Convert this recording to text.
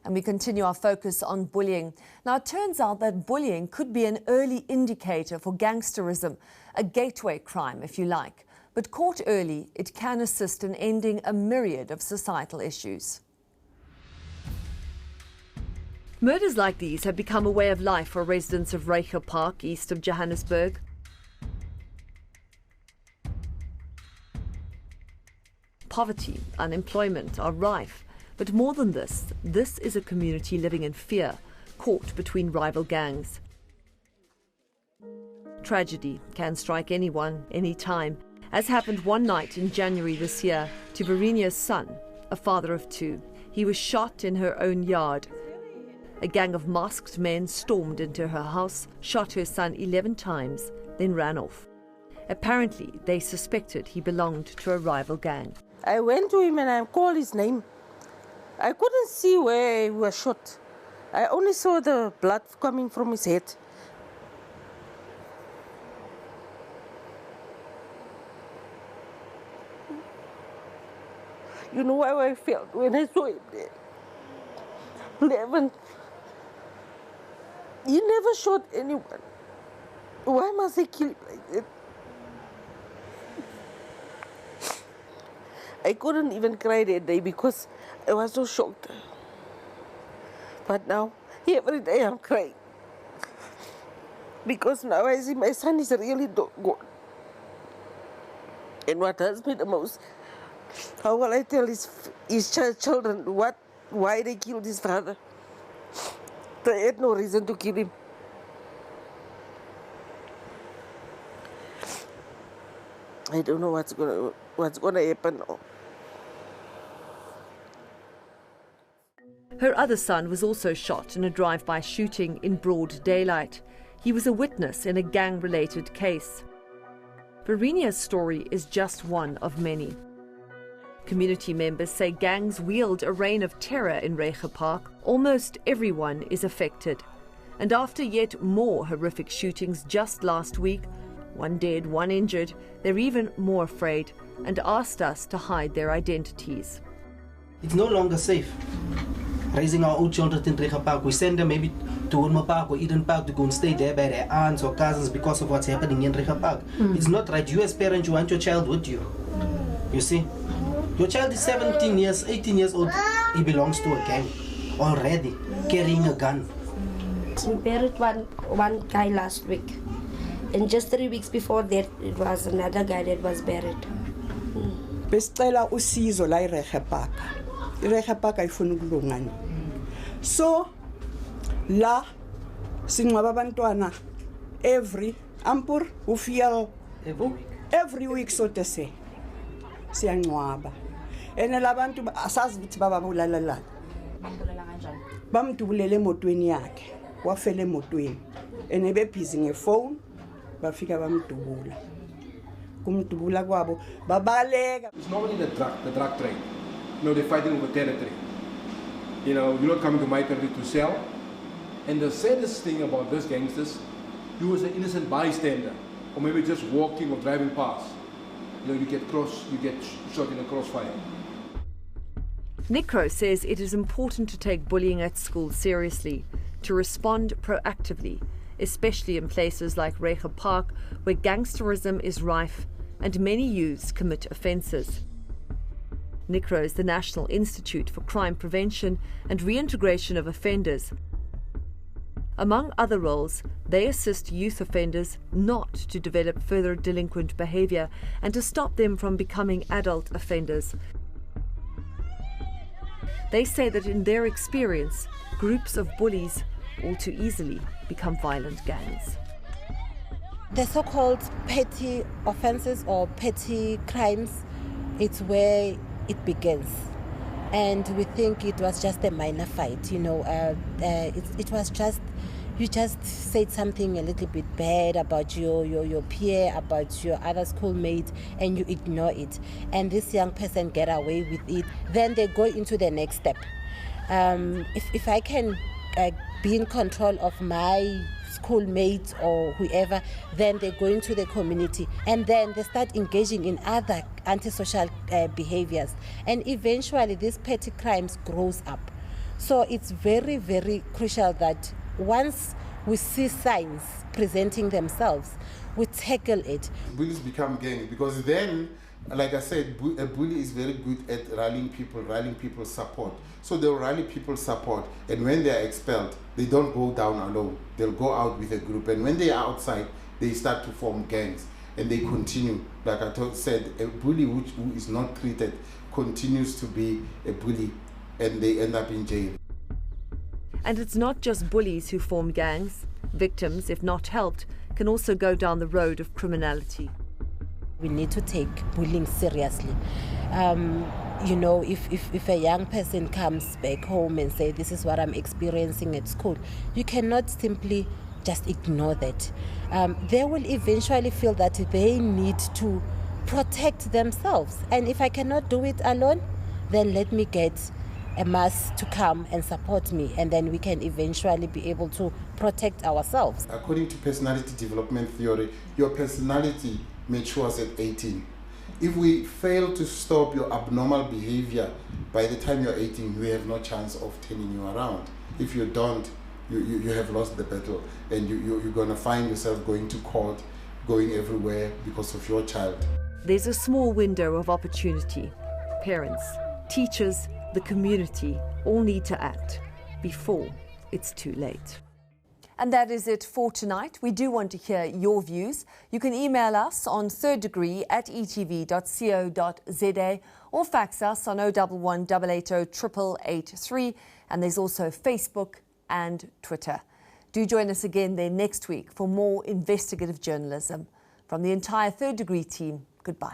And we continue our focus on bullying. Now, it turns out that bullying could be an early indicator for gangsterism, a gateway crime, if you like. But caught early, it can assist in ending a myriad of societal issues. Murders like these have become a way of life for residents of Reicher Park, east of Johannesburg. Poverty, unemployment are rife. But more than this is a community living in fear, caught between rival gangs. Tragedy can strike anyone, anytime, as happened one night in January this year to Verenia's son, a father of two. He was shot in her own yard. A gang of masked men stormed into her house, shot her son 11 times, then ran off. Apparently, they suspected he belonged to a rival gang. I went to him and I called his name. I couldn't see where he was shot. I only saw the blood coming from his head. You know how I felt when I saw him there? 11. He never shot anyone. Why must they kill him like that? I couldn't even cry that day because I was so shocked. But now, every day I'm crying. Because now I see my son is really gone. And what hurts me the most, how will I tell his children why they killed his father? They had no reason to kill him. I don't know what's gonna happen now. Her other son was also shot in a drive-by shooting in broad daylight. He was a witness in a gang-related case. Verenia's story is just one of many. Community members say gangs wield a reign of terror in Reicher Park. Almost everyone is affected. And after yet more horrific shootings just last week, one dead, one injured, they're even more afraid and asked us to hide their identities. It's no longer safe. Raising our own children in Reicher Park, we send them maybe to Ulma Park or Eden Park to go and stay there by their aunts or cousins because of what's happening in Reicher Park. It's not right. You as parents, you want your child with you. You see? Your child is 17 years, 18 years old. He belongs to a gang already, carrying a gun. We buried one guy last week. And just 3 weeks before that, it was another guy that was buried. Besicela usizo la eReicher Park. iReicher Park ayifuna ukulungana. So la singcwaba abantwana every week so to say. Siyangcwaba. Ene labantu asazi ukuthi bababulala la. Bamdubulele emotweni yakhe. Wafela emotweni. Ene bebhizi ngefone bafika bamdubula. Kumdubula kwabo babaleka. It's normally the drug trade. You know, they're fighting over territory. You know, you're not coming to my territory to sell. And the saddest thing about these gangsters, you as an innocent bystander, or maybe just walking or driving past, you know, you get shot in a crossfire. Nikro says it is important to take bullying at school seriously, to respond proactively, especially in places like Reicher Park, where gangsterism is rife and many youths commit offences. Nikro is the National Institute for Crime Prevention and Reintegration of Offenders. Among other roles, they assist youth offenders not to develop further delinquent behaviour and to stop them from becoming adult offenders. They say that in their experience, groups of bullies all too easily become violent gangs. The so-called petty offences or petty crimes, it's where it begins. And we think it was just a minor fight, you know. It was just, you just said something a little bit bad about your peer, about your other schoolmate, and you ignore it. And this young person get away with it. Then they go into the next step. If I can be in control of my schoolmates or whoever, then they go into the community and then they start engaging in other antisocial behaviors. And eventually these petty crimes grows up. So it's very, very crucial that once we see signs presenting themselves, we tackle it. Bullies become gangs because then, like I said, a bully is very good at rallying people's support. So they'll rally people's support, and when they are expelled, they don't go down alone. They'll go out with a group, and when they are outside, they start to form gangs, and they continue. Like I said, a bully who is not treated continues to be a bully, and they end up in jail. And it's not just bullies who form gangs. Victims, if not helped, can also go down the road of criminality. We need to take bullying seriously. You know, if a young person comes back home and say, this is what I'm experiencing at school, you cannot simply just ignore that. They will eventually feel that they need to protect themselves. And if I cannot do it alone, then let me get a mass to come and support me, and then we can eventually be able to protect ourselves. According to personality development theory, your personality matures at 18. If we fail to stop your abnormal behavior by the time you're 18, we have no chance of turning you around. If you don't, you have lost the battle, and you're going to find yourself going to court, going everywhere because of your child. There's a small window of opportunity. Parents, teachers, the community all need to act before it's too late. And that is it for tonight. We do want to hear your views. You can email us on thirddegree@etv.co.za or fax us on 011 880 8883. And there's also Facebook and Twitter. Do join us again there next week for more investigative journalism. From the entire Third Degree team, goodbye.